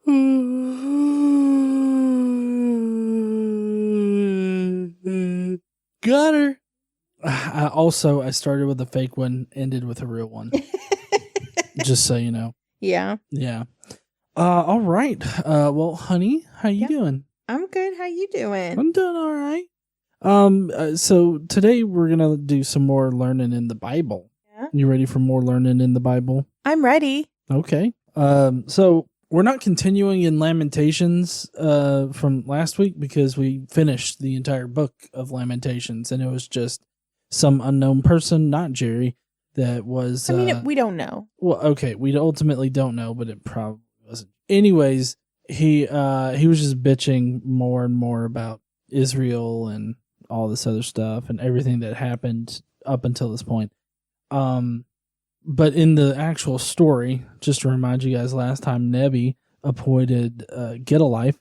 Got her. I started with a fake one, ended with a real one. Just so you know. Yeah. Yeah. All right. Well, honey, how you doing? I'm good. How you doing? I'm doing all right. So today we're gonna do some more learning in the Bible. Yeah. You ready for more learning in the Bible? I'm ready. Okay. So we're not continuing in Lamentations from last week because we finished the entire book of Lamentations, and it was just some unknown person, not Jerry, that was. I mean, we don't know. Well, okay, we ultimately don't know, but it probably wasn't. Anyways, he was just bitching more and more about Israel and all this other stuff and everything that happened up until this point. But in the actual story, just to remind you guys, last time Nebi appointed Gettalyfe,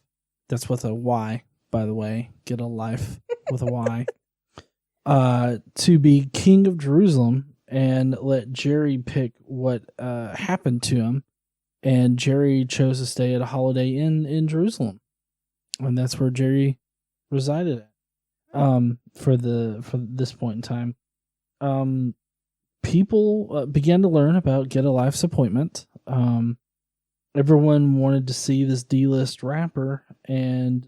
that's with a Y, by the way, Gettalyfe with a Y, to be king of Jerusalem and let Jerry pick what happened to him. And Jerry chose to stay at a Holiday Inn in Jerusalem. And that's where Jerry resided at for this point in time. People began to learn about Gedalife's appointment. Everyone wanted to see this D-list rapper and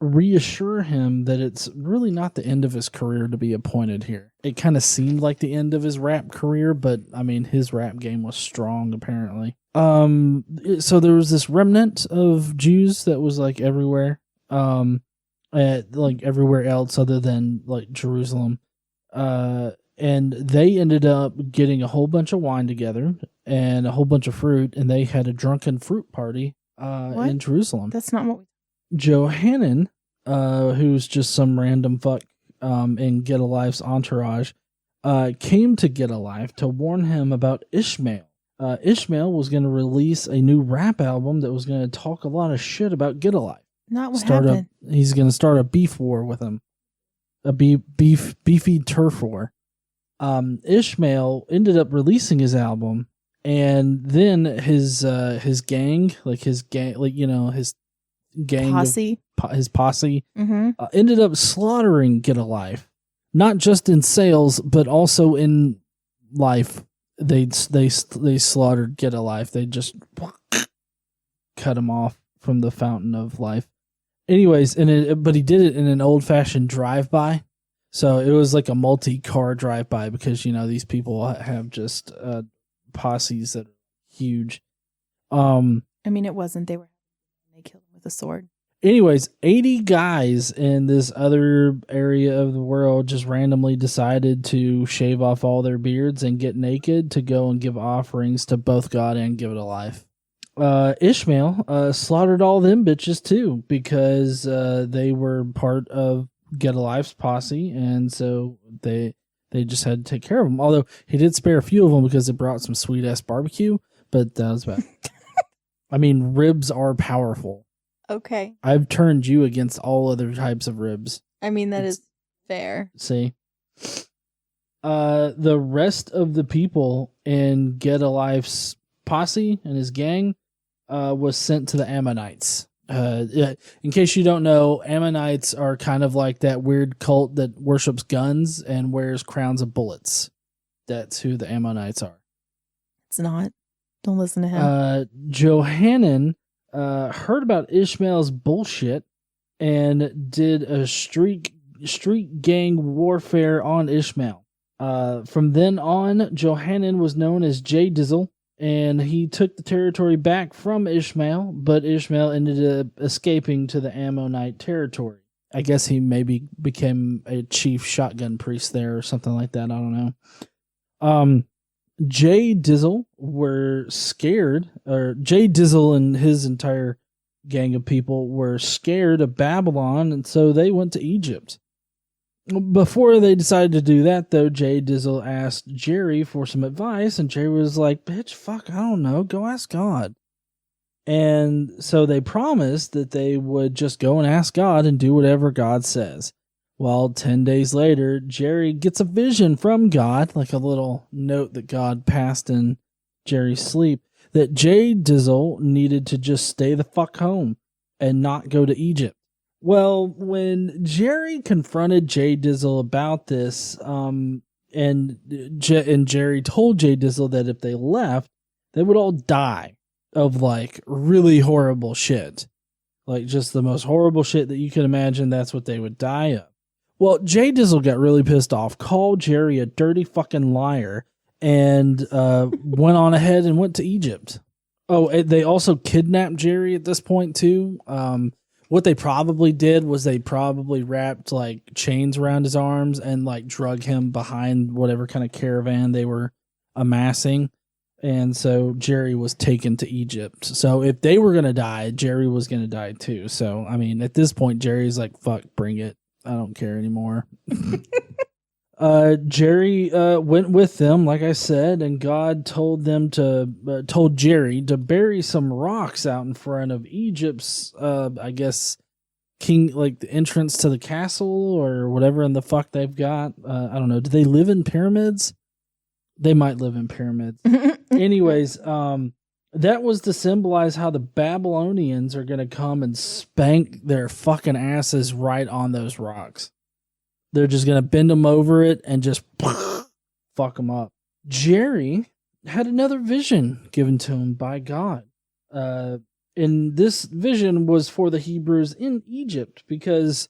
reassure him that it's really not the end of his career to be appointed here. It kind of seemed like the end of his rap career, but I mean, his rap game was strong apparently. So there was this remnant of Jews that was like everywhere, like everywhere else other than like Jerusalem. And they ended up getting a whole bunch of wine together and a whole bunch of fruit, and they had a drunken fruit party in Jerusalem. That's not what we... Johanan, who's just some random fuck in Gedalife's entourage, came to Gettalyfe to warn him about Ishmael. Ishmael was going to release a new rap album that was going to talk a lot of shit about Gettalyfe. Not what happened. He's going to start a beef war with him. A beefy turf war. Ishmael ended up releasing his album, and then his gang, his posse, ended up slaughtering Gettalyfe, not just in sales but also in life. They slaughtered Gettalyfe. They just cut him off from the fountain of life. Anyways, but he did it in an old-fashioned drive-by. So it was like a multi-car drive-by because, these people have just posses that are huge. I mean, it wasn't. They killed him with a sword. Anyways, 80 guys in this other area of the world just randomly decided to shave off all their beards and get naked to go and give offerings to both God and Gedaliah. Ishmael slaughtered all them bitches too because they were part of Gedalife's posse, and so they just had to take care of them. Although he did spare a few of them because it brought some sweet ass barbecue, but that was bad. I mean, ribs are powerful. Okay. I've turned you against all other types of ribs. I mean, that is fair. See? The rest of the people in Gedalife's posse and his gang was sent to the Ammonites. In case you don't know, Ammonites are kind of like that weird cult that worships guns and wears crowns of bullets. That's who the Ammonites are. It's not. Don't listen to him. Johanan heard about Ishmael's bullshit and did a street gang warfare on Ishmael. From then on, Johanan was known as J-Dizzle, and he took the territory back from Ishmael, but Ishmael ended up escaping to the Ammonite territory. I guess he maybe became a chief shotgun priest there or something like that. I don't know. J-Dizzle were scared, or J-Dizzle and his entire gang of people were scared of Babylon, and so they went to Egypt. Before they decided to do that, though, J-Dizzle asked Jerry for some advice, and Jerry was like, bitch, fuck, I don't know, go ask God. And so they promised that they would just go and ask God and do whatever God says. Well, 10 days later, Jerry gets a vision from God, like a little note that God passed in Jerry's sleep, that J-Dizzle needed to just stay the fuck home and not go to Egypt. Well, when Jerry confronted J-Dizzle about this, and Jerry told J-Dizzle that if they left, they would all die of like really horrible shit. Like just the most horrible shit that you can imagine, that's what they would die of. Well, J-Dizzle got really pissed off, called Jerry a dirty fucking liar, and went on ahead and went to Egypt. Oh, they also kidnapped Jerry at this point too. What they probably did was they probably wrapped like chains around his arms and like drug him behind whatever kind of caravan they were amassing. And so Jerry was taken to Egypt. So if they were going to die, Jerry was going to die too. So, I mean, at this point, Jerry's like, fuck, bring it. I don't care anymore. Jerry went with them, like I said, and God told Jerry to bury some rocks out in front of Egypt's, I guess, king, like the entrance to the castle or whatever in the fuck they've got. I don't know. Do they live in pyramids? They might live in pyramids. Anyways, that was to symbolize how the Babylonians are going to come and spank their fucking asses right on those rocks. They're just going to bend them over it and just fuck them up. Jerry had another vision given to him by God. And this vision was for the Hebrews in Egypt because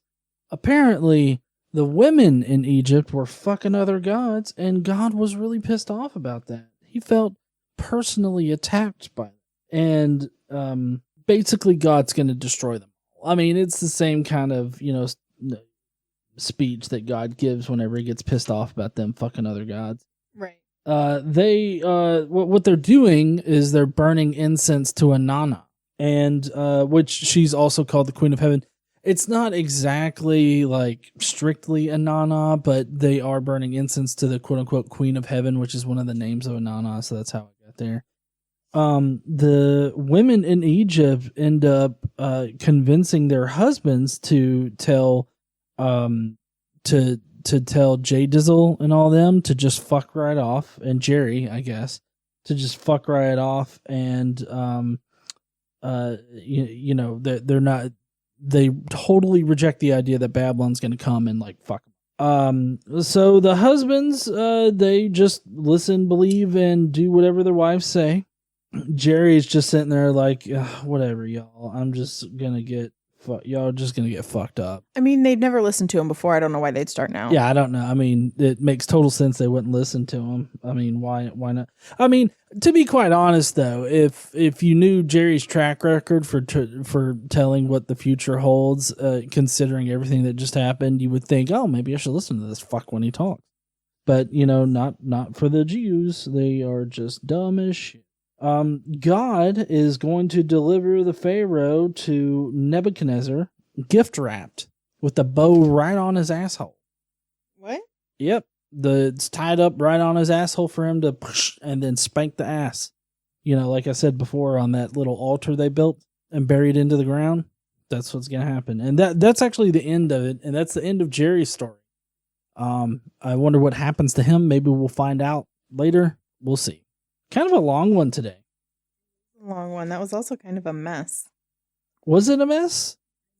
apparently the women in Egypt were fucking other gods, and God was really pissed off about that. He felt personally attacked by it. And basically God's going to destroy them. I mean, it's the same kind of, speech that God gives whenever he gets pissed off about them fucking other gods. Right. What they're doing is they're burning incense to Inanna, and which she's also called the Queen of Heaven. It's not exactly like strictly Inanna, but they are burning incense to the quote unquote Queen of Heaven, which is one of the names of Inanna. So that's how I got there. The women in Egypt end up convincing their husbands to tell J-Dizzle and all them to just fuck right off, and Jerry, I guess, to just fuck right off, and they're not. They totally reject the idea that Babylon's going to come and like fuck them. So the husbands, they just listen, believe, and do whatever their wives say. Jerry's just sitting there like, whatever, y'all. I'm just gonna get y'all just gonna get fucked up. I mean, they've never listened to him before. I don't know why they'd start now. Yeah, I don't know. I mean, it makes total sense they wouldn't listen to him. I mean, why not? I mean, to be quite honest though, if you knew Jerry's track record for telling what the future holds, considering everything that just happened, you would think, oh, maybe I should listen to this fuck when he talks. But not for the Jews. They are just dumb as shit. God is going to deliver the Pharaoh to Nebuchadnezzar, gift wrapped, with the bow right on his asshole. What? Yep. It's tied up right on his asshole for him to push and then spank the ass. Like I said before, on that little altar they built and buried into the ground. That's what's going to happen. And that's actually the end of it. And that's the end of Jerry's story. I wonder what happens to him. Maybe we'll find out later. We'll see. Kind of a long one today. Long one. That was also kind of a mess. Was it a mess?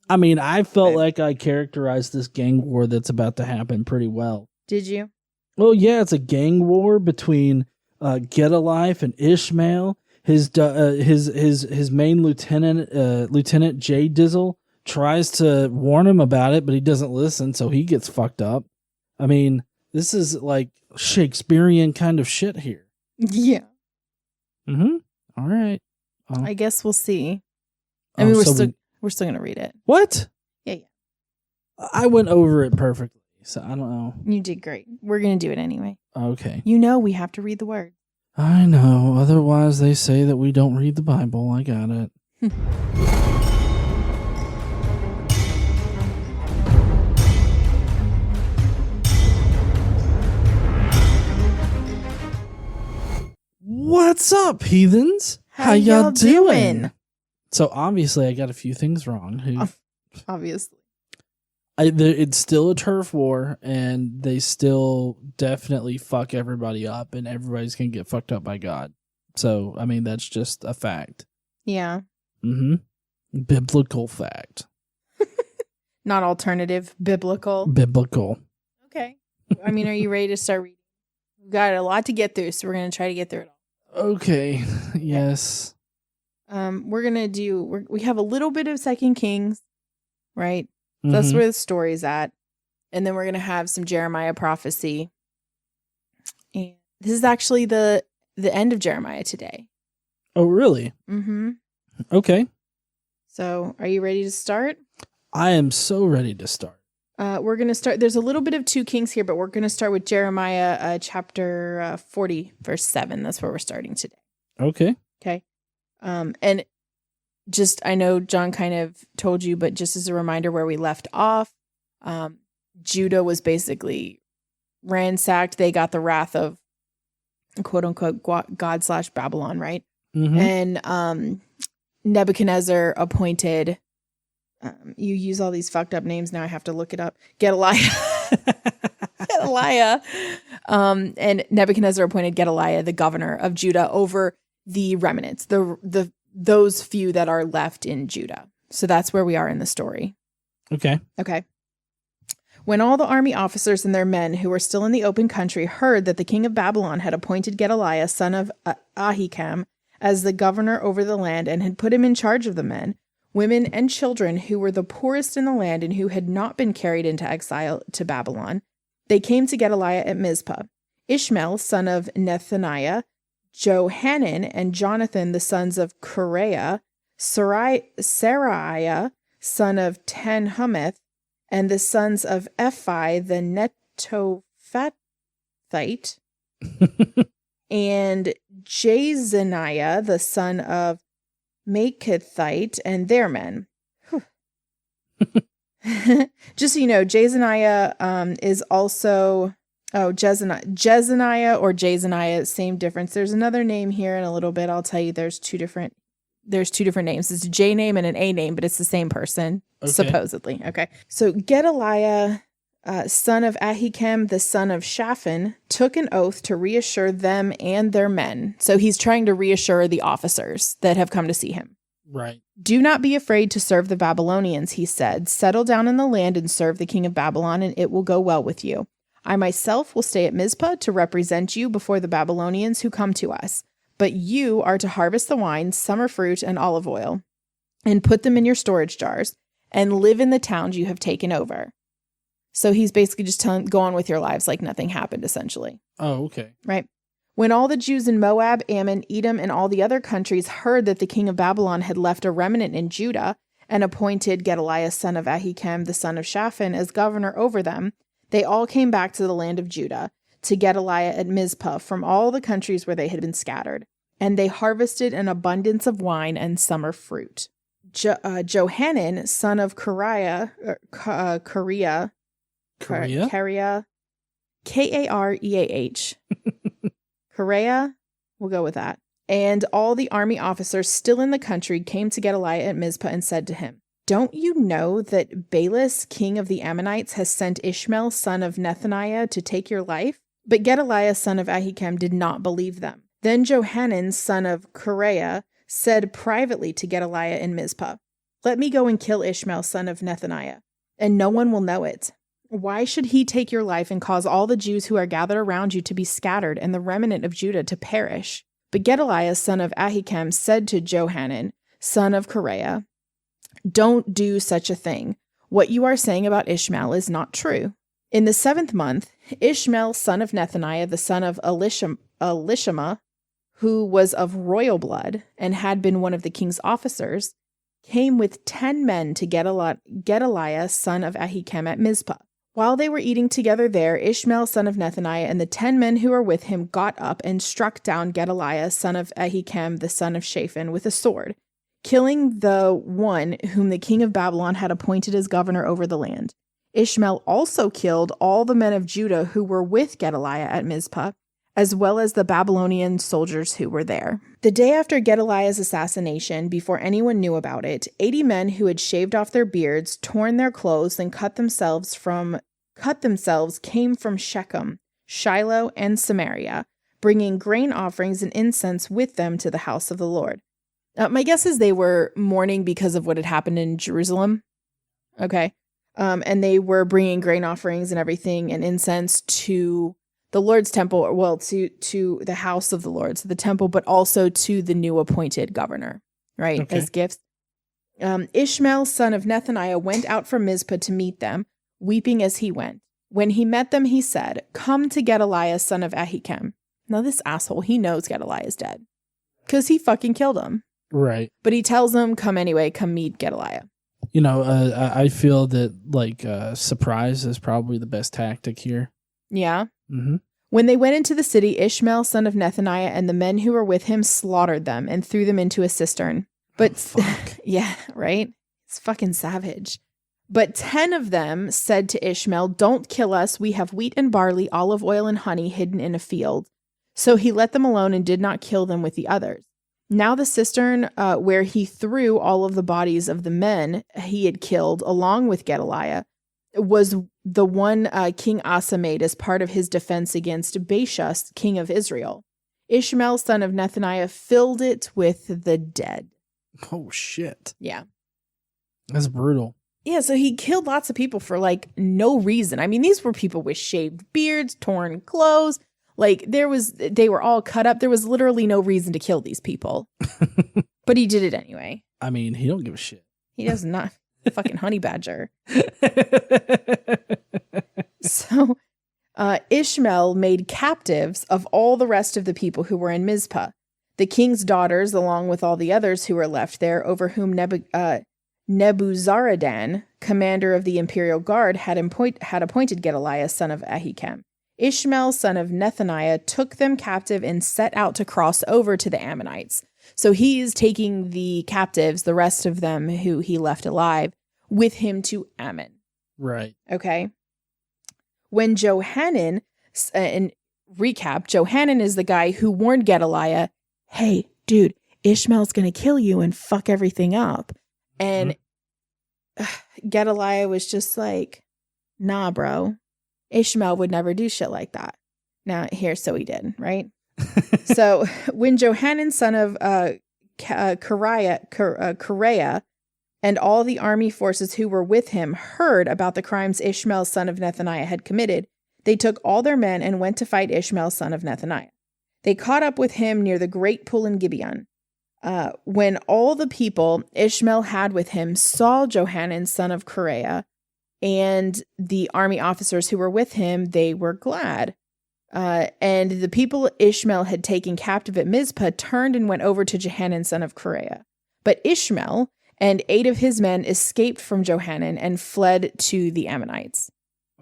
I mean, I felt like I characterized this gang war that's about to happen pretty well. Did you? Well, yeah, it's a gang war between Gettalyfe and Ishmael. His main lieutenant J-Dizzle tries to warn him about it, but he doesn't listen, so he gets fucked up. I mean, this is like Shakespearean kind of shit here. Yeah. Mm-hmm. All right. I guess we'll see. I mean, we're still gonna read it. What? Yeah. I went over it perfectly, so I don't know. You did great. We're gonna do it anyway. Okay. We have to read the word. I know. Otherwise, they say that we don't read the Bible. I got it. What's up, heathens? How y'all doing? So obviously I got a few things wrong. Obviously. It's still a turf war, and they still definitely fuck everybody up, and everybody's going to get fucked up by God. So, I mean, that's just a fact. Yeah. Mm-hmm. Biblical fact. Not alternative, biblical. Biblical. Okay. I mean, are you ready to start reading? We've got a lot to get through, so we're going to try to get through it all. Okay. Yes. We're going to do, we have a little bit of 2 Kings, right? So Mm-hmm. that's where the story's at. And then we're going to have some Jeremiah prophecy. And this is actually the end of Jeremiah today. Oh, really? Mm-hmm. Okay. So are you ready to start? I am so ready to start. We're going to start. There's a little bit of 2 Kings here, but we're going to start with Jeremiah chapter 40, verse 7. That's where we're starting today. Okay. Okay. And just, I know John kind of told you, but just as a reminder where we left off, Judah was basically ransacked. They got the wrath of quote unquote God/Babylon, right? Mm-hmm. And Nebuchadnezzar appointed, you use all these fucked up names. Now I have to look it up. Gedaliah. Gedaliah. And Nebuchadnezzar appointed Gedaliah, the governor of Judah, over the remnants, those few that are left in Judah. So that's where we are in the story. Okay. Okay. When all the army officers and their men who were still in the open country heard that the king of Babylon had appointed Gedaliah, son of Ahikam, as the governor over the land and had put him in charge of the men, women, and children who were the poorest in the land and who had not been carried into exile to Babylon, they came to Gedaliah at Mizpah. Ishmael, son of Nethaniah, Johanan and Jonathan, the sons of Kareah, Seraiah, son of Tanhumeth, and the sons of Ephi, the Netophathite, and Jezaniah, the son of Maachathite, and their men. Just so you know, Jezaniah is also... Oh, Jezaniah or Jezaniah, same difference. There's another name here in a little bit. I'll tell you there's two different names. It's a J name and an A name, but it's the same person, supposedly. Okay. So Gedaliah, son of Ahikam, the son of Shaphan, took an oath to reassure them and their men. So he's trying to reassure the officers that have come to see him. Right. Do not be afraid to serve the Babylonians, he said. Settle down in the land and serve the king of Babylon, and it will go well with you. I myself will stay at Mizpah to represent you before the Babylonians who come to us. But you are to harvest the wine, summer fruit, and olive oil, and put them in your storage jars, and live in the towns you have taken over. So he's basically just telling, go on with your lives like nothing happened, essentially. Oh, okay. Right. When all the Jews in Moab, Ammon, Edom, and all the other countries heard that the king of Babylon had left a remnant in Judah and appointed Gedaliah, son of Ahikam, the son of Shaphan, as governor over them, they all came back to the land of Judah, to Gedaliah at Mizpah from all the countries where they had been scattered, and they harvested an abundance of wine and summer fruit. Johanan, son of Kareah, Kareah, Kareah, Kareah, we'll go with that. And all the army officers still in the country came to Gedaliah at Mizpah and said to him, don't you know that Baalis, king of the Ammonites, has sent Ishmael, son of Nethaniah, to take your life? But Gedaliah, son of Ahikam, did not believe them. Then Johanan, son of Kareah, said privately to Gedaliah in Mizpah, let me go and kill Ishmael, son of Nethaniah, and no one will know it. Why should he take your life and cause all the Jews who are gathered around you to be scattered and the remnant of Judah to perish? But Gedaliah, son of Ahikam, said to Johanan, son of Kareah, don't do such a thing. What you are saying about Ishmael is not true. In the 7th month, Ishmael, son of Nethaniah, the son of Elishama, who was of royal blood and had been one of the king's officers, came with 10 men to Gedaliah, son of Ahikam, at Mizpah. While they were eating together there, Ishmael, son of Nethaniah, and the 10 men who were with him got up and struck down Gedaliah, son of Ahikam, the son of Shaphan, with a sword, killing the one whom the king of Babylon had appointed as governor over the land. Ishmael also killed all the men of Judah who were with Gedaliah at Mizpah, as well as the Babylonian soldiers who were there. The day after Gedaliah's assassination, before anyone knew about it, 80 men who had shaved off their beards, torn their clothes, and cut themselves came from Shechem, Shiloh, and Samaria, bringing grain offerings and incense with them to the house of the Lord. My guess is they were mourning because of what had happened in Jerusalem. Okay. And they were bringing grain offerings and everything and incense to the Lord's temple, well, to the house of the Lord, to the temple, but also to the new appointed governor, right, Okay. as gifts. Ishmael, son of Nethaniah, went out from Mizpah to meet them, weeping as he went. When he met them, he said, "Come to Gedaliah, son of Ahikam." Now this asshole, he knows Gedaliah is dead because he fucking killed him. Right. But he tells them, come anyway, come meet Gedaliah. You know, I feel that like surprise is probably the best tactic here. Yeah. Mm-hmm. When they went into the city, Ishmael, son of Nethaniah, and the men who were with him slaughtered them and threw them into a cistern. But yeah, right? It's fucking savage. But 10 of them said to Ishmael, "Don't kill us. We have wheat and barley, olive oil and honey hidden in a field." So he let them alone and did not kill them with the others. Now the cistern where he threw all of the bodies of the men he had killed along with Gedaliah was the one King Asa made as part of his defense against Baasha, king of Israel. Ishmael, son of Nethaniah, filled it with the dead. Oh, shit. Yeah. That's brutal. Yeah, so he killed lots of people for, like, no reason. I mean, these were people with shaved beards, torn clothes. Like, they were all cut up. There was literally no reason to kill these people. But he did it anyway. I mean, he don't give a shit. He does not. Fucking honey badger. So, Ishmael made captives of all the rest of the people who were in Mizpah. The king's daughters, along with all the others who were left there, over whom Nebuzaradan, commander of the imperial guard, had appointed Gedaliah, son of Ahikam. Ishmael, son of Nethaniah, took them captive and set out to cross over to the Ammonites. So he's taking the captives, the rest of them who he left alive, with him to Ammon. Right. Okay. When Johanan, and recap, Johanan is the guy who warned Gedaliah, "Hey, dude, Ishmael's going to kill you and fuck everything up." And Gedaliah was just like, "Nah, bro. Ishmael would never do shit like that." Now, so he did, right? So when Johanan, son of Kareah, and all the army forces who were with him heard about the crimes Ishmael, son of Nethaniah, had committed, they took all their men and went to fight Ishmael, son of Nethaniah. They caught up with him near the great pool in Gibeon. When all the people Ishmael had with him saw Johanan, son of Kareah, and the army officers who were with him, they were glad. And the people Ishmael had taken captive at Mizpah turned and went over to Johanan, son of Kareah. But Ishmael and 8 of his men escaped from Johanan and fled to the Ammonites.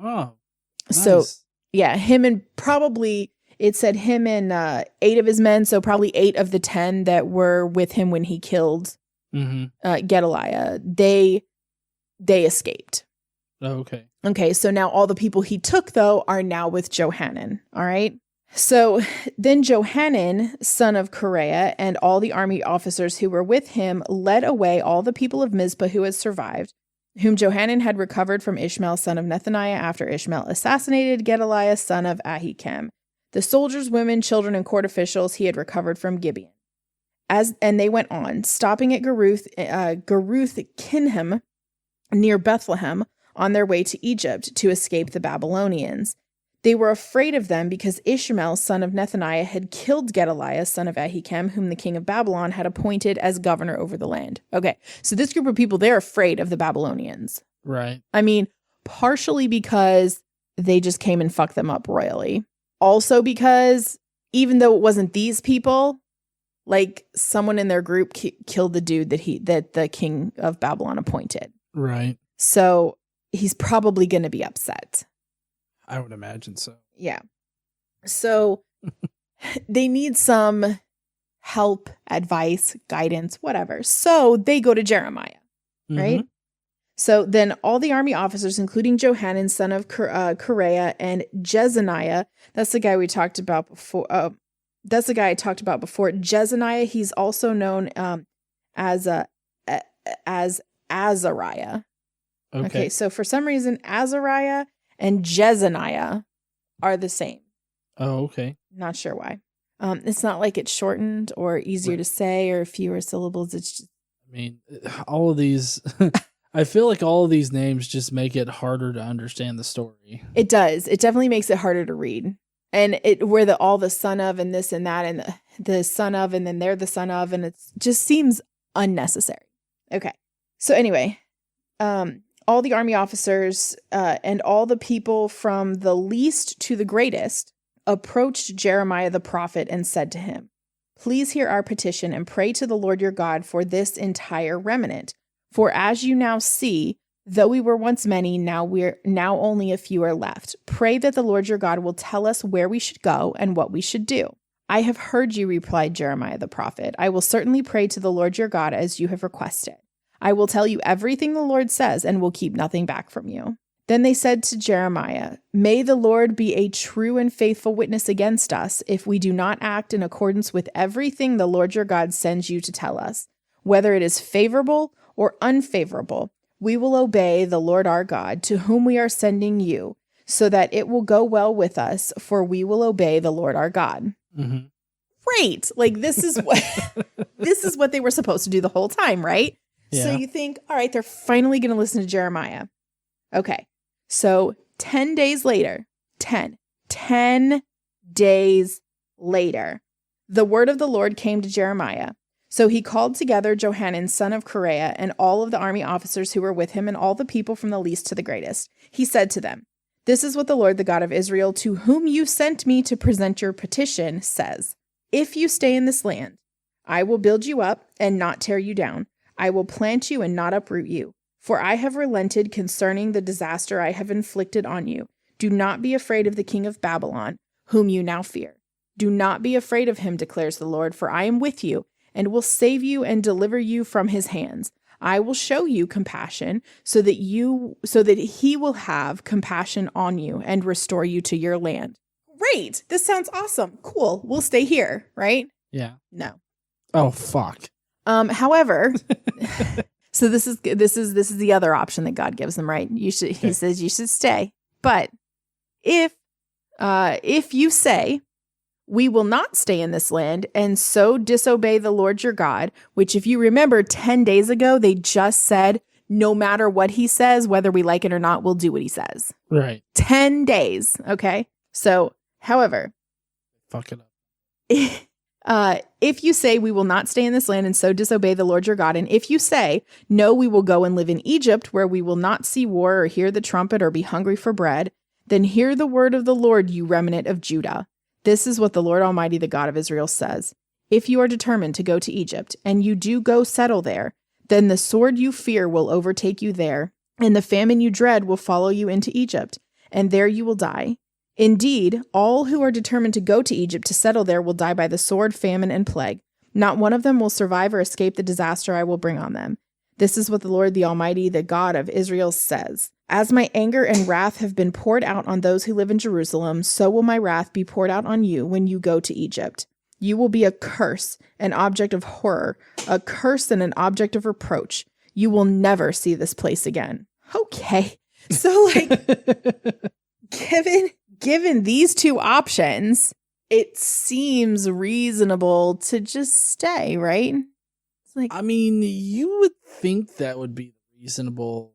Oh, nice. So, yeah, it said him and 8 of his men, so probably 8 of the 10 that were with him when he killed Gedaliah, they escaped. Oh, okay. Okay, so now all the people he took, though, are now with Johanan, all right? So then Johanan, son of Kareah, and all the army officers who were with him led away all the people of Mizpah who had survived, whom Johanan had recovered from Ishmael, son of Nethaniah, after Ishmael assassinated Gedaliah, son of Ahikam. The soldiers, women, children, and court officials he had recovered from Gibeon. And they went on, stopping at Geruth Kinham, near Bethlehem, on their way to Egypt to escape the Babylonians. They were afraid of them because Ishmael, son of Nethaniah, had killed Gedaliah, son of Ahikam, whom the king of Babylon had appointed as governor over the land. Okay, so this group of people, they're afraid of the Babylonians. Right. I mean, partially because they just came and fucked them up royally. Also because even though it wasn't these people, like someone in their group killed the dude that the king of Babylon appointed. Right. So he's probably going to be upset. I would imagine so. Yeah. So they need some help, advice, guidance, whatever. So they go to Jeremiah, right? So then all the army officers, including Johanan, son of Kareah, and Jezaniah, that's the guy we talked about before. That's the guy I talked about before. Jezaniah, he's also known as Azariah. Okay, so for some reason, Azariah and Jezaniah are the same. Oh, okay. Not sure why. It's not like it's shortened or easier to say or fewer syllables. It's just, I mean, all of these, I feel like all of these names just make it harder to understand the story. it does. It definitely makes it harder to read. And where all the son of and this and that and the son of and then they're the son of, and it just seems unnecessary. Okay. So anyway, all the army officers and all the people from the least to the greatest approached Jeremiah the prophet and said to him, "Please hear our petition and pray to the Lord your God for this entire remnant. For as you now see, though we were once many, now only a few are left. Pray that the Lord your God will tell us where we should go and what we should do." "I have heard you," replied Jeremiah the prophet. "I will certainly pray to the Lord your God as you have requested. I will tell you everything the Lord says and will keep nothing back from you." Then they said to Jeremiah, "May the Lord be a true and faithful witness against us if we do not act in accordance with everything the Lord your God sends you to tell us. Whether it is favorable or unfavorable, we will obey the Lord our God, to whom we are sending you, so that it will go well with us, for we will obey the Lord our God." Mm-hmm. Great. Like this is what this is what they were supposed to do the whole time, right? Yeah. So you think, all right, they're finally going to listen to Jeremiah. Okay. So 10 days later, 10 days later, the word of the Lord came to Jeremiah. So he called together Johanan, son of Kareah, and all of the army officers who were with him, and all the people from the least to the greatest. He said to them, "This is what the Lord, the God of Israel, to whom you sent me to present your petition, says. If you stay in this land, I will build you up and not tear you down. I will plant you and not uproot you. For I have relented concerning the disaster I have inflicted on you. Do not be afraid of the king of Babylon, whom you now fear. Do not be afraid of him, declares the Lord, for I am with you and will save you and deliver you from his hands. I will show you compassion so that he will have compassion on you and restore you to your land." Great. This sounds awesome. Cool. We'll stay here, right? Yeah. No. Oh, fuck. However, so this is the other option that God gives them, right? He says you should stay. But if you say, "We will not stay in this land and so disobey the Lord your God," which if you remember 10 days ago, they just said, no matter what he says, whether we like it or not, we'll do what he says. Right. 10 days. Okay. So, however, Fuck it up. if you say, "We will not stay in this land and so disobey the Lord your God," and if you say, "No, we will go and live in Egypt, where we will not see war or hear the trumpet or be hungry for bread," then hear the word of the Lord, you remnant of Judah. This is what the Lord Almighty, the God of Israel, says. If you are determined to go to Egypt, and you do go settle there, then the sword you fear will overtake you there, and the famine you dread will follow you into Egypt, and there you will die. Indeed, all who are determined to go to Egypt to settle there will die by the sword, famine, and plague. Not one of them will survive or escape the disaster I will bring on them. This is what the Lord, the Almighty, the God of Israel, says. As my anger and wrath have been poured out on those who live in Jerusalem, so will my wrath be poured out on you when you go to Egypt. You will be a curse, an object of horror, a curse and an object of reproach. You will never see this place again. Okay. So, given these two options, it seems reasonable to just stay, right? It's like, I mean, you would think that would be the reasonable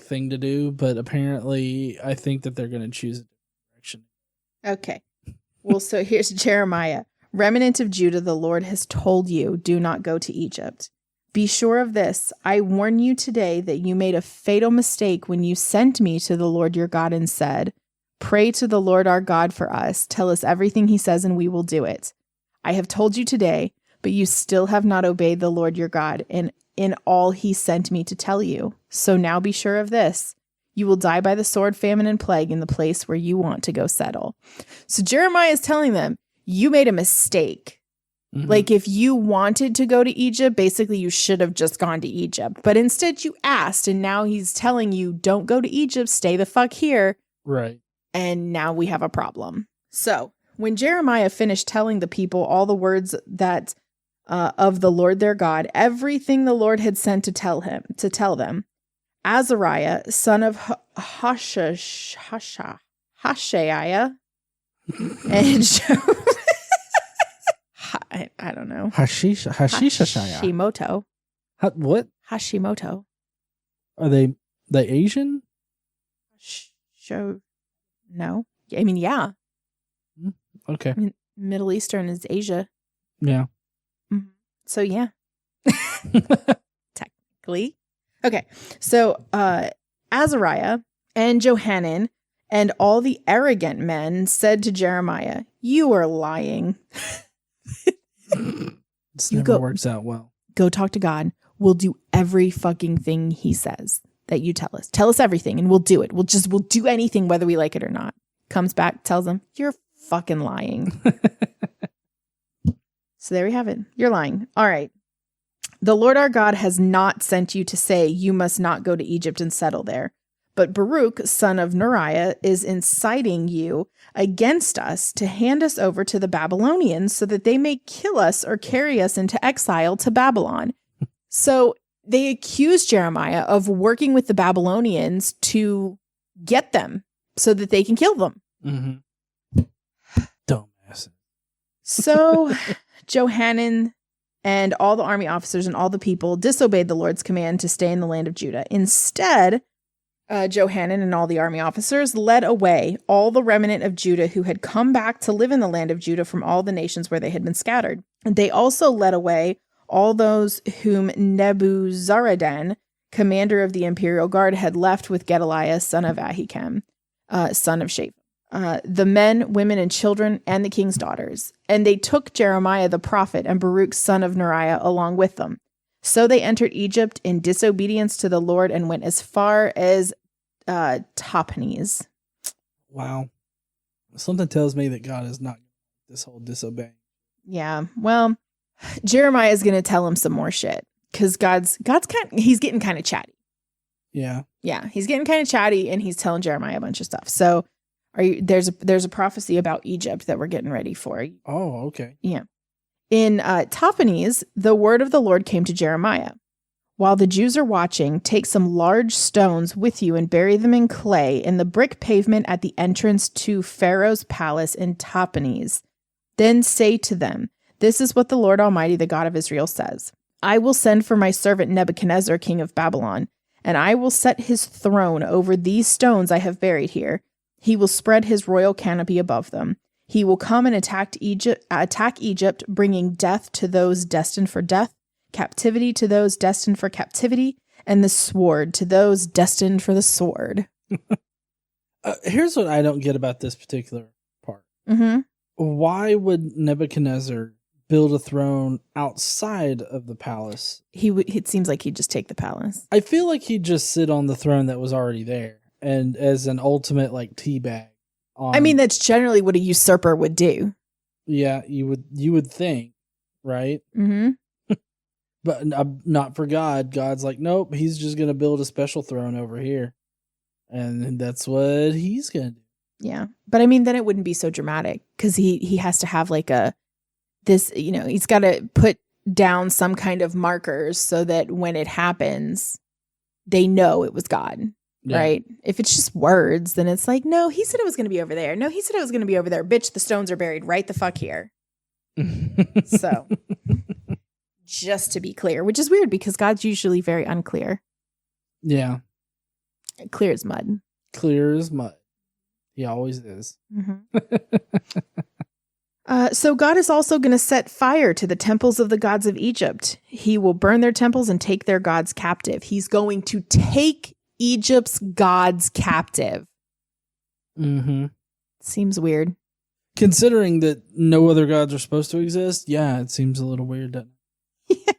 thing to do, but apparently I think that they're going to choose a different direction. Okay. Well, so here's Jeremiah. Remnant of Judah, the Lord has told you, do not go to Egypt. Be sure of this. I warn you today that you made a fatal mistake when you sent me to the Lord your God and said, "Pray to the Lord our God for us. Tell us everything he says and we will do it." I have told you today, but you still have not obeyed the Lord your God in all he sent me to tell you. So now be sure of this. You will die by the sword, famine, and plague in the place where you want to go settle. So Jeremiah is telling them, you made a mistake. Mm-hmm. If you wanted to go to Egypt, basically you should have just gone to Egypt. But instead you asked, and now he's telling you, don't go to Egypt, stay the fuck here. Right. And now we have a problem. So when Jeremiah finished telling the people all the words that of the Lord their God, everything the Lord had sent to tell them, Azariah, son of Hashaiah, and I don't know. Hashishashaya. Hashimoto. What? Hashimoto. Are they Asian? Show. No. I mean, yeah. Okay. I mean, Middle Eastern is Asia. Yeah. Mm-hmm. So, yeah. Technically. Okay. So, Azariah and Johanan and all the arrogant men said to Jeremiah, "You are lying." This never works out well. Go talk to God. We'll do every fucking thing he says that you tell us. Tell us everything and we'll do it. We'll do anything whether we like it or not. Comes back, tells them, "You're fucking lying." So there we have it. You're lying. All right. "The Lord our God has not sent you to say, 'You must not go to Egypt and settle there.' But Baruch, son of Neriah, is inciting you against us to hand us over to the Babylonians so that they may kill us or carry us into exile to Babylon." So they accuse Jeremiah of working with the Babylonians to get them so that they can kill them. Mm-hmm. Dumbass. So Johanan and all the army officers and all the people disobeyed the Lord's command to stay in the land of Judah. Instead, Johanan and all the army officers led away all the remnant of Judah who had come back to live in the land of Judah from all the nations where they had been scattered. And they also led away all those whom Nebuzaradan, commander of the imperial guard, had left with Gedaliah, son of Ahikam, son of Shaph. The men, women, and children, and the king's daughters. And they took Jeremiah the prophet and Baruch, son of Neriah, along with them. So they entered Egypt in disobedience to the Lord and went as far as Tahpanhes. Wow. Something tells me that God is not this whole disobeying. Yeah. Well, Jeremiah is going to tell him some more shit because he's getting kind of chatty. Yeah. Yeah. He's getting kind of chatty and he's telling Jeremiah a bunch of stuff. So there's a prophecy about Egypt that we're getting ready for. Oh, okay. Yeah. In Tahpanhes, the word of the Lord came to Jeremiah. "While the Jews are watching, take some large stones with you and bury them in clay in the brick pavement at the entrance to Pharaoh's palace in Tahpanhes. Then say to them, 'This is what the Lord Almighty, the God of Israel, says. I will send for my servant Nebuchadnezzar, king of Babylon, and I will set his throne over these stones I have buried here. He will spread his royal canopy above them. He will come and attack Egypt, bringing death to those destined for death, captivity to those destined for captivity, and the sword to those destined for the sword.'" Here's what I don't get about this particular part. Mm-hmm. Why would Nebuchadnezzar build a throne outside of the palace? It seems like he'd just take the palace. I feel like he'd just sit on the throne that was already there, and as an ultimate like teabag. I mean, that's generally what a usurper would do. Yeah, you would think, right? Mm-hmm. But not for God. God's like, nope, he's just going to build a special throne over here. And that's what he's going to do. Yeah. But I mean, then it wouldn't be so dramatic because he has to have like he's got to put down some kind of markers so that when it happens, they know it was God. Yeah. Right? If it's just words, then it's like, no, he said it was going to be over there. No, he said it was going to be over there. Bitch, the stones are buried right the fuck here. So, just to be clear, which is weird because God's usually very unclear. Yeah. Clear as mud. Clear as mud. He always is. Mm-hmm. So God is also going to set fire to the temples of the gods of Egypt. He will burn their temples and take their gods captive. He's going to take Egypt's gods captive. Mm-hmm. Seems weird. Considering that no other gods are supposed to exist, yeah, it seems a little weird, doesn't it?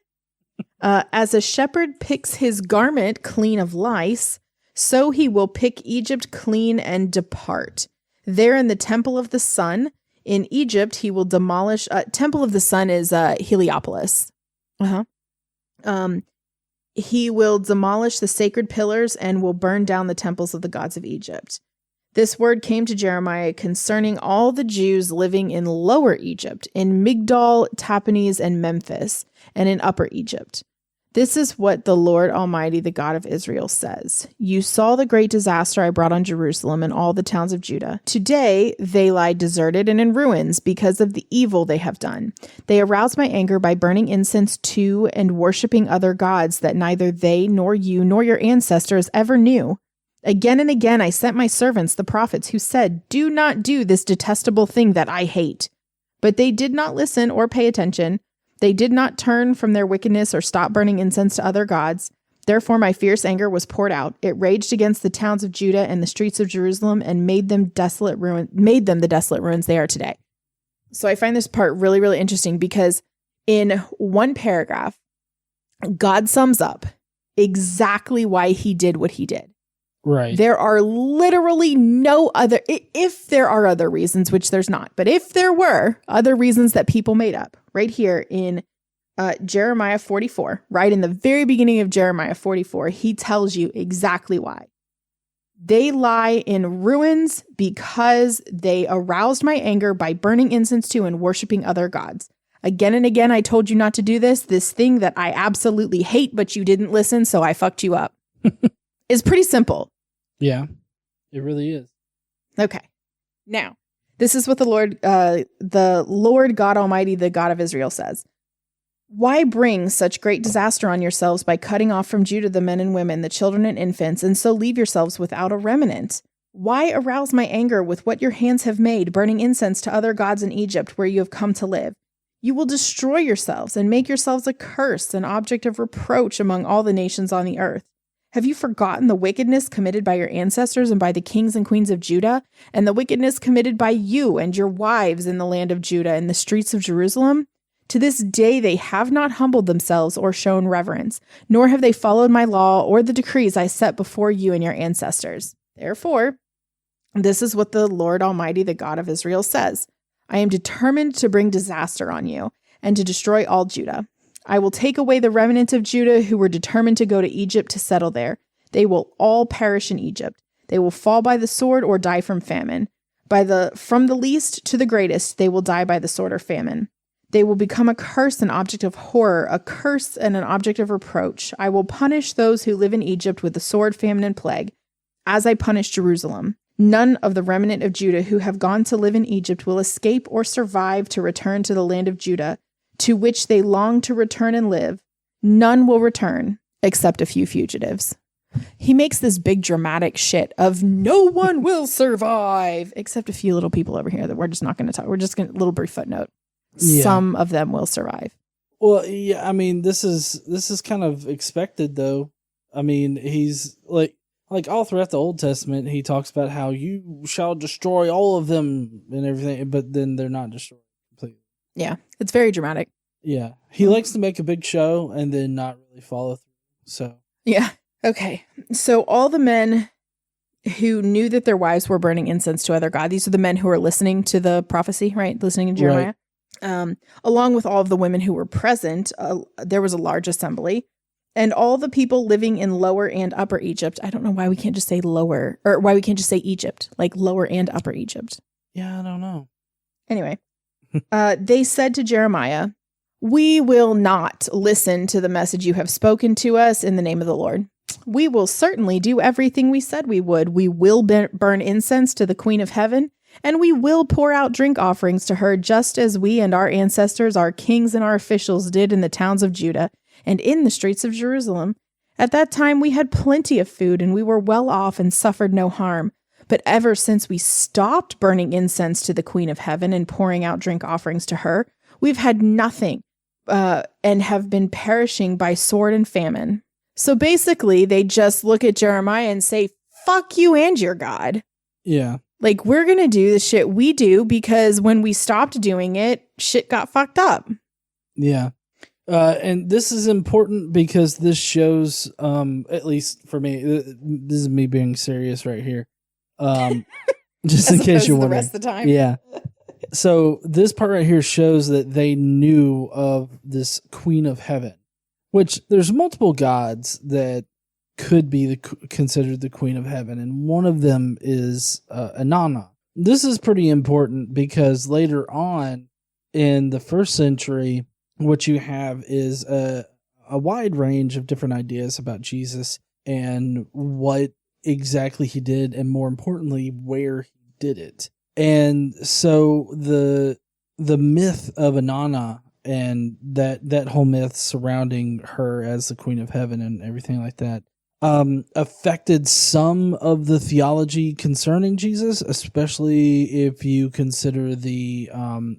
As a shepherd picks his garment clean of lice, so he will pick Egypt clean and depart. There in the temple of the sun, in Egypt, he will demolish... temple of the sun is Heliopolis. He will demolish the sacred pillars and will burn down the temples of the gods of Egypt. This word came to Jeremiah concerning all the Jews living in Lower Egypt, in Migdol, Tahpanhes, and Memphis, and in Upper Egypt. This is what the Lord Almighty, the God of Israel, says. You saw the great disaster I brought on Jerusalem and all the towns of Judah. Today they lie deserted and in ruins because of the evil they have done. They aroused my anger by burning incense to and worshiping other gods that neither they nor you nor your ancestors ever knew. Again and again I sent my servants, the prophets, who said, do not do this detestable thing that I hate. But they did not listen or pay attention. They did not turn from their wickedness or stop burning incense to other gods. Therefore my fierce anger was poured out. It raged against the towns of Judah and the streets of Jerusalem and made them the desolate ruins they are today. So I find this part really, really interesting because in one paragraph, God sums up exactly why he did what he did. Right. There are literally no other, if there are other reasons, which there's not, but if there were other reasons that people made up, right here in Jeremiah 44, right in the very beginning of Jeremiah 44, he tells you exactly why. They lie in ruins because they aroused my anger by burning incense to and worshiping other gods. Again and again, I told you not to do this thing that I absolutely hate, but you didn't listen, so I fucked you up. It's pretty simple. Yeah, it really is. Okay. Now, this is what the Lord God Almighty, the God of Israel says. Why bring such great disaster on yourselves by cutting off from Judah the men and women, the children and infants, and so leave yourselves without a remnant? Why arouse my anger with what your hands have made, burning incense to other gods in Egypt where you have come to live? You will destroy yourselves and make yourselves a curse, an object of reproach among all the nations on the earth. Have you forgotten the wickedness committed by your ancestors and by the kings and queens of Judah, and the wickedness committed by you and your wives in the land of Judah and the streets of Jerusalem? To this day they have not humbled themselves or shown reverence, nor have they followed my law or the decrees I set before you and your ancestors. Therefore, this is what the Lord Almighty, the God of Israel, says. I am determined to bring disaster on you and to destroy all Judah. I will take away the remnant of Judah who were determined to go to Egypt to settle there. They will all perish in Egypt. They will fall by the sword or die from famine. From the least to the greatest, they will die by the sword or famine. They will become a curse, an object of horror, a curse and an object of reproach. I will punish those who live in Egypt with the sword, famine, and plague, as I punished Jerusalem. None of the remnant of Judah who have gone to live in Egypt will escape or survive to return to the land of Judah, to which they long to return and live. None will return, except a few fugitives. He makes this big dramatic shit of no one will survive, except a few little people over here that we're just not going to talk. We're just going to, little brief footnote. Yeah. Some of them will survive. Well, yeah, I mean, this is kind of expected, though. I mean, he's like all throughout the Old Testament, he talks about how you shall destroy all of them and everything, but then they're not destroyed completely. Yeah, it's very dramatic. Yeah, he likes to make a big show and then not really follow through. So yeah, okay. So all the men who knew that their wives were burning incense to other gods, these are the men who are listening to the prophecy, right? Listening to Jeremiah. Right. Along with all of the women who were present, there was a large assembly. And all the people living in Lower and Upper Egypt. I don't know why we can't just say lower, or why we can't just say Egypt, like Lower and Upper Egypt. Yeah, I don't know. Anyway, they said to Jeremiah, we will not listen to the message you have spoken to us in the name of the Lord. We will certainly do everything we said we would. We will burn incense to the Queen of Heaven, and we will pour out drink offerings to her, just as we and our ancestors, our kings and our officials did in the towns of Judah and in the streets of Jerusalem. At that time we had plenty of food, and we were well off and suffered no harm. But ever since we stopped burning incense to the Queen of Heaven and pouring out drink offerings to her, we've had nothing and have been perishing by sword and famine. So basically, they just look at Jeremiah and say, fuck you and your God. Yeah. Like, we're going to do the shit we do because when we stopped doing it, shit got fucked up. Yeah. And this is important because this shows, at least for me, this is me being serious right here. Just in case you're wondering. The rest of the time. Yeah. So this part right here shows that they knew of this Queen of Heaven, which there's multiple gods that could be considered the Queen of Heaven, and one of them is Inanna. This is pretty important because later on in the 1st century, what you have is a wide range of different ideas about Jesus and what exactly he did, and more importantly, where he did it. And so the myth of Inanna and that whole myth surrounding her as the Queen of Heaven and everything like that affected some of the theology concerning Jesus, especially if you consider the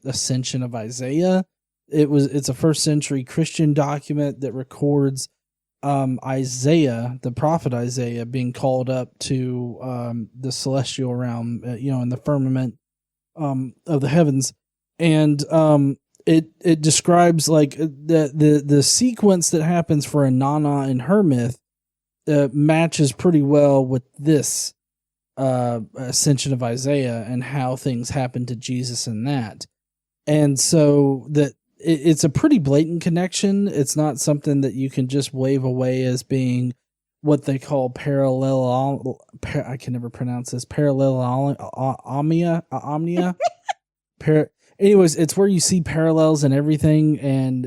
ascension of Isaiah. It's a first century Christian document that records Isaiah, the prophet Isaiah, being called up to the celestial realm, in the firmament of the heavens, and it describes like the sequence that happens for Inanna in her myth matches pretty well with this ascension of Isaiah and how things happen to Jesus in that, and so that. It's a pretty blatant connection. It's not something that you can just wave away as being what they call I can never pronounce this. Omnia. Anyways, it's where you see parallels and everything, and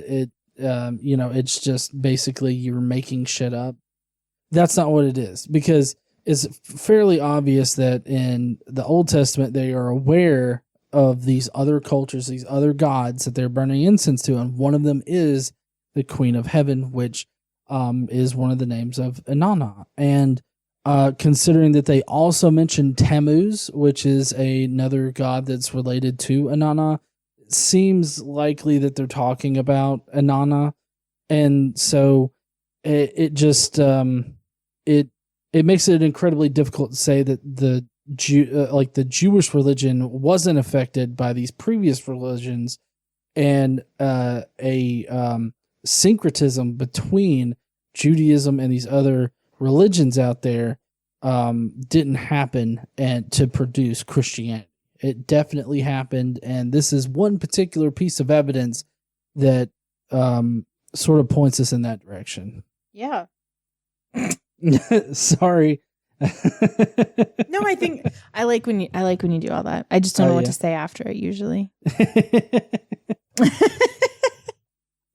it's just basically you're making shit up. That's not what it is, because it's fairly obvious that in the Old Testament they are aware of these other cultures, these other gods that they're burning incense to, and one of them is the Queen of Heaven, which is one of the names of Inanna. And considering that they also mention Tammuz, which is another god that's related to Inanna, it seems likely that they're talking about Inanna. And so it just it makes it incredibly difficult to say that the Jewish religion wasn't affected by these previous religions, and a syncretism between Judaism and these other religions out there didn't happen and to produce Christianity. It definitely happened, and this is one particular piece of evidence that sort of points us in that direction. Yeah. Sorry. No, I think I like when you do all that. I just don't know what to say after it usually.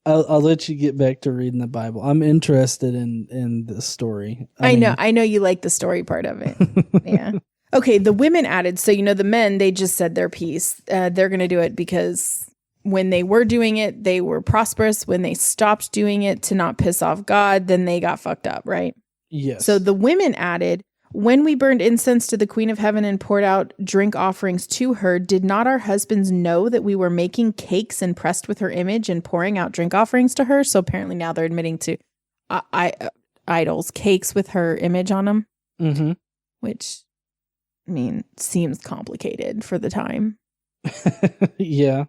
I'll let you get back to reading the Bible. I'm interested in the story. I know you like the story part of it. Yeah. Okay, the women added, so the men, they just said their piece. They're going to do it because when they were doing it, they were prosperous. When they stopped doing it to not piss off God, then they got fucked up, right? Yes. So the women added, when we burned incense to the Queen of Heaven and poured out drink offerings to her, did not our husbands know that we were making cakes impressed with her image and pouring out drink offerings to her? So apparently now they're admitting to idols, cakes with her image on them, mm-hmm. which, seems complicated for the time. Yeah.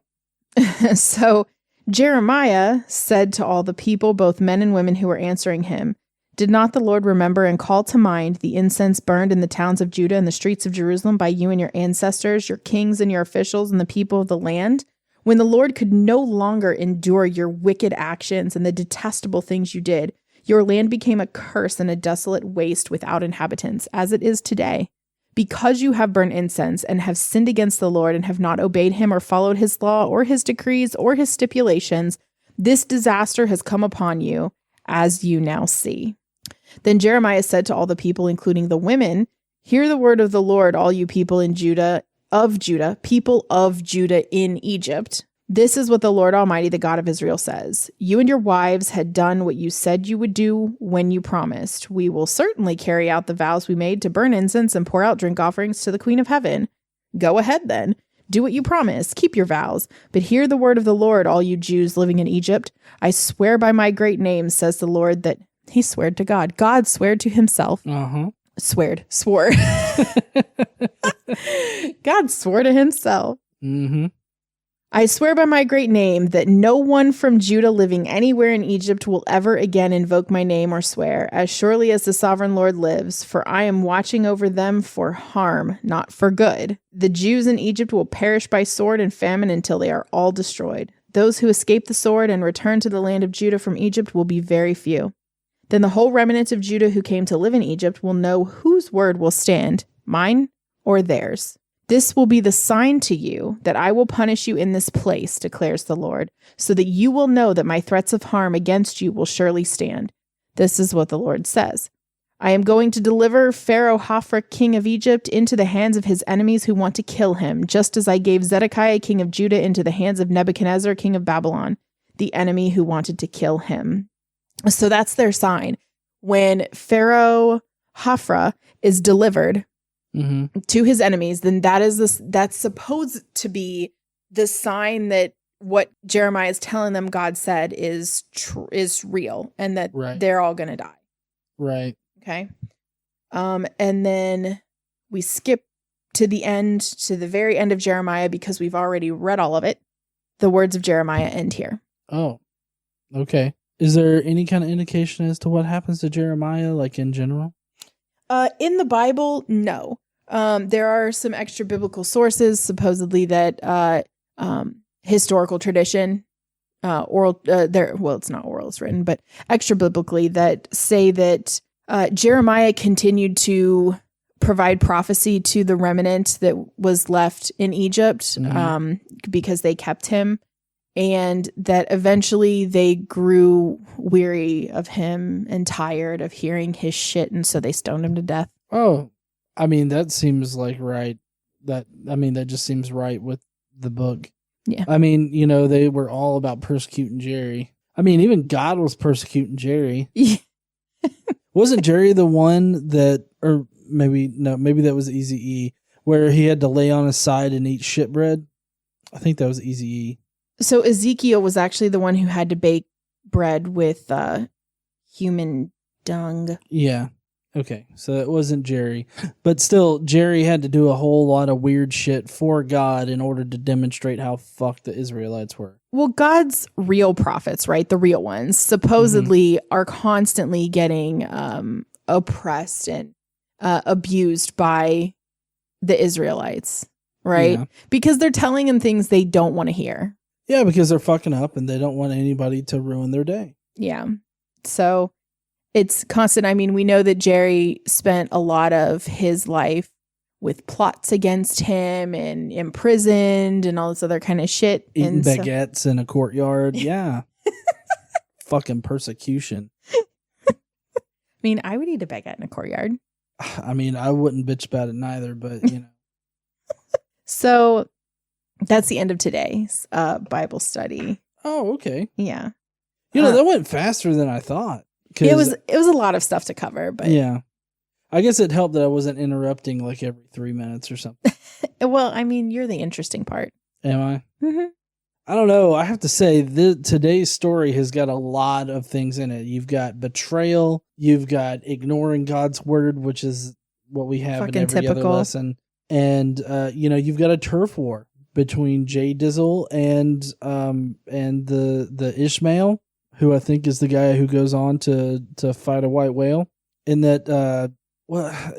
So Jeremiah said to all the people, both men and women who were answering him, did not the Lord remember and call to mind the incense burned in the towns of Judah and the streets of Jerusalem by you and your ancestors, your kings and your officials and the people of the land? When the Lord could no longer endure your wicked actions and the detestable things you did, your land became a curse and a desolate waste without inhabitants, as it is today. Because you have burned incense and have sinned against the Lord and have not obeyed him or followed his law or his decrees or his stipulations, this disaster has come upon you, as you now see. Then Jeremiah said to all the people, including the women, hear the word of the Lord, all you people in people of Judah in Egypt. This is what the Lord Almighty, the God of Israel, says. You and your wives had done what you said you would do when you promised. We will certainly carry out the vows we made to burn incense and pour out drink offerings to the Queen of Heaven. Go ahead then. Do what you promised. Keep your vows. But hear the word of the Lord, all you Jews living in Egypt. I swear by my great name, says the Lord, that he swore to God. God swore to himself. Uh-huh. Swore. God swore to himself. Mm-hmm. I swear by my great name that no one from Judah living anywhere in Egypt will ever again invoke my name or swear, as surely as the sovereign Lord lives, for I am watching over them for harm, not for good. The Jews in Egypt will perish by sword and famine until they are all destroyed. Those who escape the sword and return to the land of Judah from Egypt will be very few. Then the whole remnant of Judah who came to live in Egypt will know whose word will stand, mine or theirs. This will be the sign to you that I will punish you in this place, declares the Lord, so that you will know that my threats of harm against you will surely stand. This is what the Lord says. I am going to deliver Pharaoh Hophra, king of Egypt, into the hands of his enemies who want to kill him, just as I gave Zedekiah, king of Judah, into the hands of Nebuchadnezzar, king of Babylon, the enemy who wanted to kill him. So that's their sign. When Pharaoh Hophra is delivered to his enemies, then that's supposed to be the sign that what Jeremiah is telling them God said is real, and that they're all going to die. Right. Okay. And then we skip to the very end of Jeremiah because we've already read all of it. The words of Jeremiah end here. Oh, okay. Is there any kind of indication as to what happens to Jeremiah, like in general? In the Bible, no. There are some extra biblical sources, supposedly that historical tradition, it's not oral, it's written, but extra biblically that say that Jeremiah continued to provide prophecy to the remnant that was left in Egypt because they kept him, and that eventually they grew weary of him and tired of hearing his shit, and so they stoned him to death. Oh, I mean, that seems like right. That just seems right with the book. Yeah. I mean, they were all about persecuting Jerry. I mean, even God was persecuting Jerry. Wasn't Jerry the one that, or maybe that was Eazy-E, where he had to lay on his side and eat shitbread? I think that was Eazy-E. So Ezekiel was actually the one who had to bake bread with human dung. Yeah. Okay. So it wasn't Jerry. But still, Jerry had to do a whole lot of weird shit for God in order to demonstrate how fucked the Israelites were. Well, God's real prophets, right? The real ones, supposedly are constantly getting oppressed and abused by the Israelites, right? Yeah. Because they're telling them things they don't want to hear. Yeah, because they're fucking up and they don't want anybody to ruin their day. Yeah. So it's constant. I mean, we know that Jerry spent a lot of his life with plots against him and imprisoned and all this other kind of shit. Eating baguettes in a courtyard. Yeah. Fucking persecution. I mean, I would eat a baguette in a courtyard. I mean, I wouldn't bitch about it neither, but So that's the end of today's Bible study. Oh, okay. Yeah. That went faster than I thought. It was a lot of stuff to cover, but yeah. I guess it helped that I wasn't interrupting like every 3 minutes or something. Well, I mean, you're the interesting part. Am I? Mm-hmm. I don't know. I have to say, today's story has got a lot of things in it. You've got betrayal. You've got ignoring God's word, which is what we have in every other lesson. And, you've got a turf war between J-Dizzle and the Ishmael, who I think is the guy who goes on to fight a white whale. In that,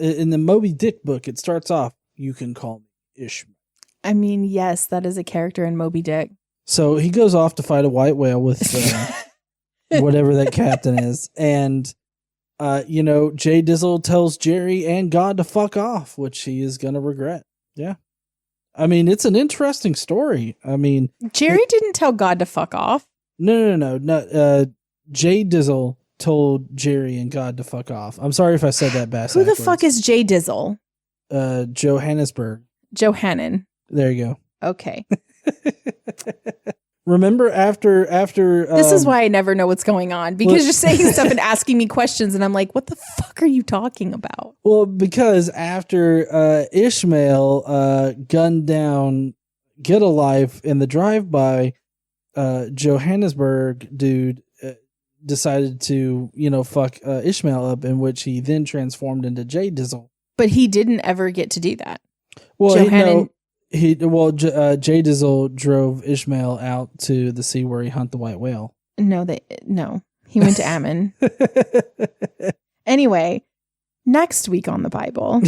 in the Moby Dick book, it starts off, "You can call me Ishmael." I mean, yes, that is a character in Moby Dick. So he goes off to fight a white whale with whatever that captain is. And, J-Dizzle tells Jerry and God to fuck off, which he is going to regret. Yeah. I mean, it's an interesting story. I mean, Jerry didn't tell God to fuck off. No. J-Dizzle told Jerry and God to fuck off. I'm sorry if I said that bad. Who the fuck is J-Dizzle? Johannesburg. Johannan. There you go. Okay. Remember after this is why I never know what's going on, because you're saying stuff and asking me questions and I'm like, what the fuck are you talking about? Well, because after Ishmael gunned down Gettalyfe in the drive-by, Johannesburg dude decided to, fuck Ishmael up, in which he then transformed into J-Dizzle. But he didn't ever get to do that. Well, J-Dizzle drove Ishmael out to the sea where he hunt the white whale. No, he went to Ammon. Anyway, next week on the Bible,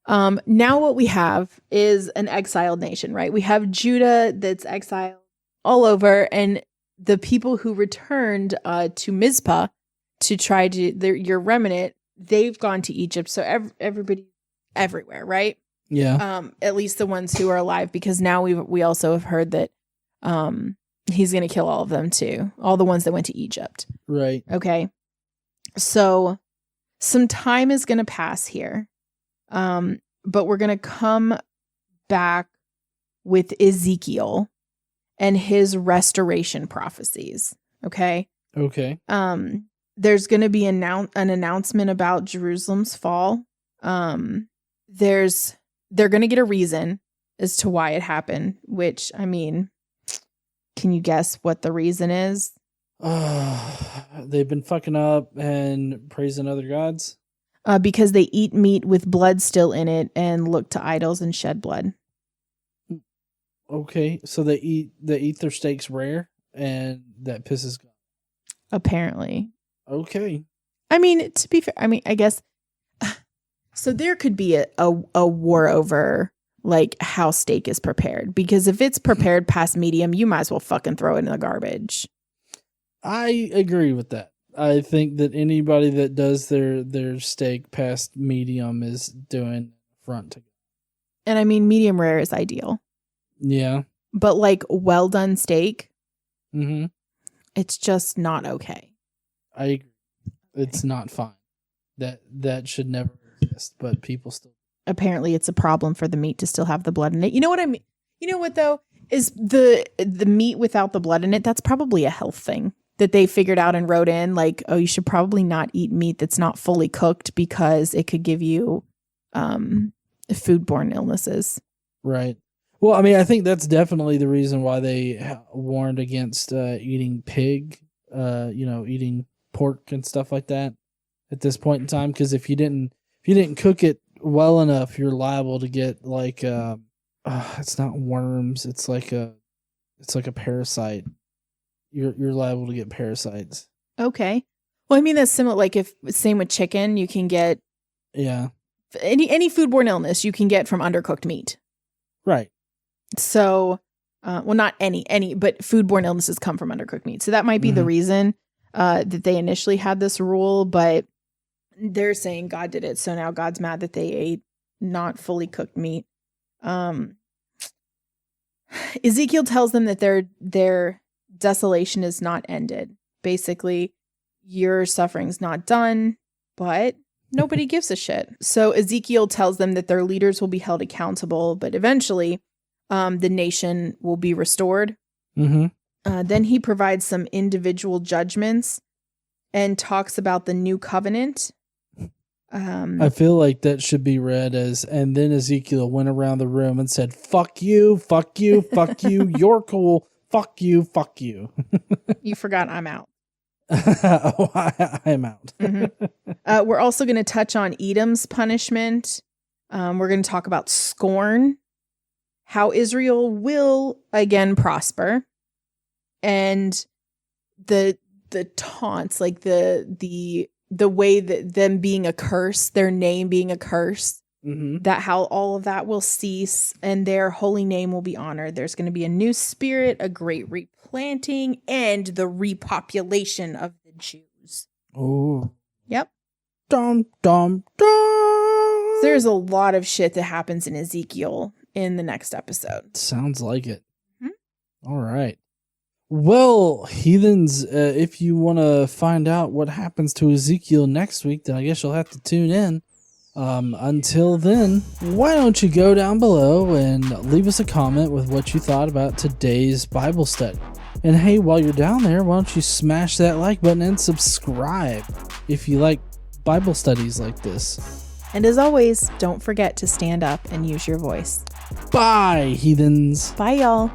now what we have is an exiled nation, right? We have Judah that's exiled all over, and the people who returned to Mizpah to try to your remnant, they've gone to Egypt. So everybody everywhere, right? At least the ones who are alive, because now we also have heard that he's going to kill all of them too. All the ones that went to Egypt. Right. Okay. So some time is going to pass here. But we're going to come back with Ezekiel and his restoration prophecies. Okay. Okay. There's going to be an announcement about Jerusalem's fall. They're going to get a reason as to why it happened, which, I mean, can you guess what the reason is? They've been fucking up and praising other gods? Because they eat meat with blood still in it and look to idols and shed blood. Okay, so they eat their steaks rare, and that pisses God. Apparently. Okay. I mean, to be fair, I mean, I guess. So there could be a war over like how steak is prepared, because if it's prepared past medium, you might as well fucking throw it in the garbage. I agree with that. I think that anybody that does their steak past medium is doing front to God. And I mean, medium rare is ideal. Yeah. But like well done steak, mm-hmm. It's just not okay. I agree. It's not fine. That should never exist, but people still. Apparently it's a problem for the meat to still have the blood in it. You know what I mean? You know what though? Is the meat without the blood in it, that's probably a health thing that they figured out and wrote in, like, oh, you should probably not eat meat that's not fully cooked because it could give you foodborne illnesses. Right. Well, I mean, I think that's definitely the reason why they warned against eating pig, eating pork and stuff like that at this point in time. Because if you didn't cook it well enough, you're liable to get like it's not worms. It's like a parasite. You're liable to get parasites. Okay. Well, I mean, that's similar. Like same with chicken, you can get any foodborne illness you can get from undercooked meat. Right. So, well, not any, but foodborne illnesses come from undercooked meat. So that might be the reason that they initially had this rule, but they're saying God did it. So now God's mad that they ate not fully cooked meat. Ezekiel tells them that their desolation is not ended. Basically, your suffering's not done, but nobody gives a shit. So Ezekiel tells them that their leaders will be held accountable, but eventually the nation will be restored. Mm-hmm. Then he provides some individual judgments and talks about the new covenant. I feel like that should be read as, and then Ezekiel went around the room and said, fuck you, fuck you, fuck you, you're cool, fuck you, fuck you. You forgot I'm out. Oh, I'm out. Mm-hmm. We're also going to touch on Edom's punishment. We're going to talk about scorn, how Israel will again prosper, and the taunts, like the way that them being a curse, their name being a curse, that how all of that will cease and their holy name will be honored. There's going to be a new spirit, a great replanting, and the repopulation of the Jews. Oh. Yep. Dum, dum, dum. There's a lot of shit that happens in Ezekiel in the next episode. Sounds like it. All right. Well, heathens, if you want to find out what happens to Ezekiel next week, then I guess you'll have to tune in. Until then, why don't you go down below and leave us a comment with what you thought about today's Bible study. And hey, while you're down there, why don't you smash that like button and subscribe if you like Bible studies like this. And as always, don't forget to stand up and use your voice. Bye, heathens. Bye, y'all.